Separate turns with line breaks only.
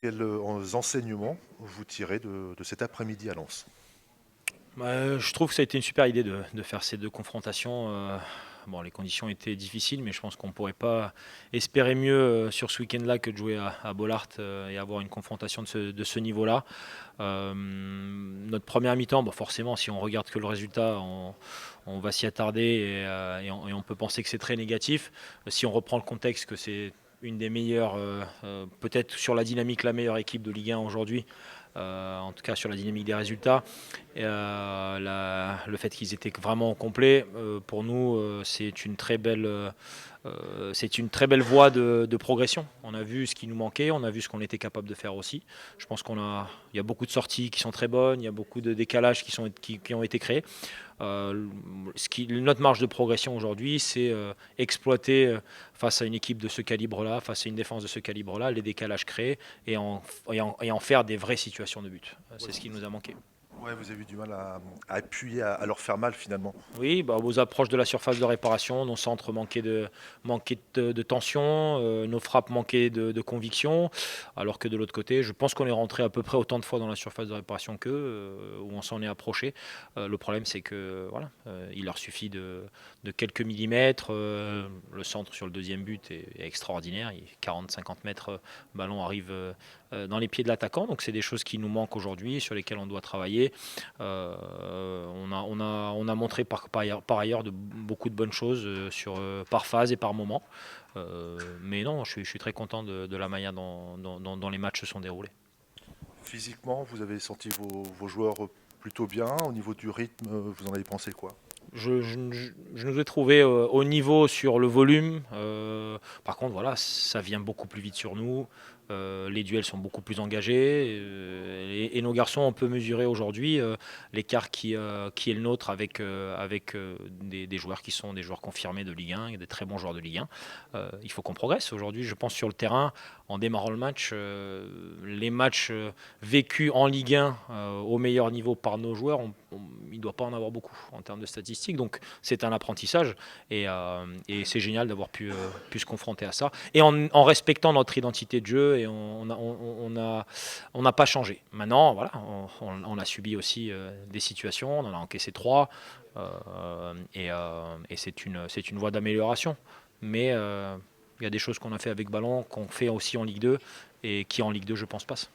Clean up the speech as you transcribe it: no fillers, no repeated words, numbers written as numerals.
Quels enseignements vous tirez de cet après-midi à Lens?
Je trouve que ça a été une super idée de faire ces 2 confrontations. Bon, les conditions étaient difficiles, mais je pense qu'on ne pourrait pas espérer mieux, sur ce week-end-là que de jouer à Bollaert, et avoir une confrontation de ce niveau-là. Notre première mi-temps, bon, forcément, si on regarde que le résultat, on va s'y attarder et on peut penser que c'est très négatif. Si on reprend le contexte que c'est une des meilleures, peut-être sur la dynamique, la meilleure équipe de Ligue 1 aujourd'hui, en tout cas sur la dynamique des résultats. Et le fait qu'ils étaient vraiment au complet, pour nous, c'est une très belle voie de progression. On a vu ce qui nous manquait, on a vu ce qu'on était capable de faire aussi. Je pense il y a beaucoup de sorties qui sont très bonnes, il y a beaucoup de décalages qui ont été créés. Notre marge de progression aujourd'hui, c'est exploiter, face à une équipe de ce calibre-là, face à une défense de ce calibre-là, les décalages créés et en faire des vraies situations de but.
Ouais,
C'est ce qui nous a manqué.
ouais, vous avez eu du mal à appuyer, à leur faire mal finalement.
Oui, bah, aux approches de la surface de réparation, nos centres manquaient de tension, nos frappes manquaient de conviction, alors que de l'autre côté, je pense qu'on est rentré à peu près autant de fois dans la surface de réparation qu'eux, où on s'en est approché. Le problème, c'est que voilà, il leur suffit de quelques millimètres. Le centre sur le deuxième but est extraordinaire. Il est 40-50 mètres, ballon arrive dans les pieds de l'attaquant. Donc c'est des choses qui nous manquent aujourd'hui, sur lesquelles on doit travailler. On a montré par ailleurs beaucoup de bonnes choses, par phase et par moment. Mais non, je suis très content de la manière dont les matchs se sont déroulés.
Physiquement, vous avez senti vos joueurs plutôt bien. Au niveau du rythme, vous en avez pensé quoi?
Je nous ai trouvé au niveau sur le volume. Par contre, voilà, ça vient beaucoup plus vite sur nous. Les duels sont beaucoup plus engagés. Et nos garçons, on peut mesurer aujourd'hui l'écart qui est le nôtre avec des joueurs qui sont des joueurs confirmés de Ligue 1, des très bons joueurs de Ligue 1. Il faut qu'on progresse. Aujourd'hui, je pense sur le terrain, en démarrant le match, les matchs vécus en Ligue 1 au meilleur niveau par nos joueurs, il ne doit pas en avoir beaucoup en termes de statistiques. Donc c'est un apprentissage et c'est génial d'avoir pu se confronter à ça. Et en respectant notre identité de jeu et on n'a pas changé. Maintenant, voilà, on a subi aussi des situations, on en a encaissé 3 et c'est une voie d'amélioration. Mais il y a des choses qu'on a fait avec ballon, qu'on fait aussi en Ligue 2 et qui en Ligue 2, je pense, passent.